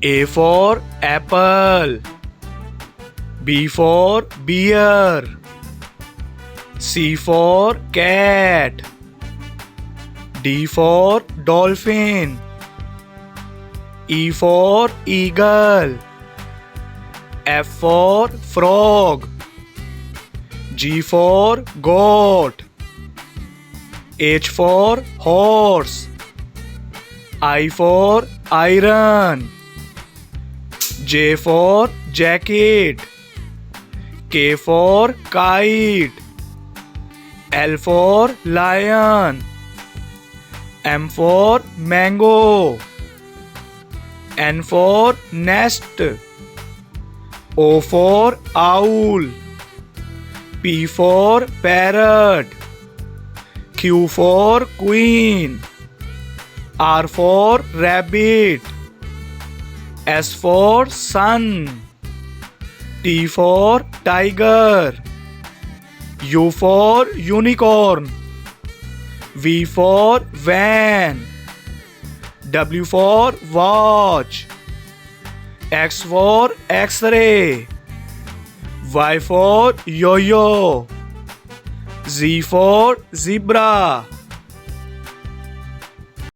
A for apple. B for bear. C for cat. D for dolphin. E for eagle. F for frog. G for goat. H for horse. I for iron. J for jacket. K for kite. L for lion. M for mango. N for nest. O for owl. P for parrot. Q for queen. R for rabbit. S for sun. T for tiger. U for unicorn. V for van. W for watch. X for X-ray. Y for yo-yo. Z for zebra.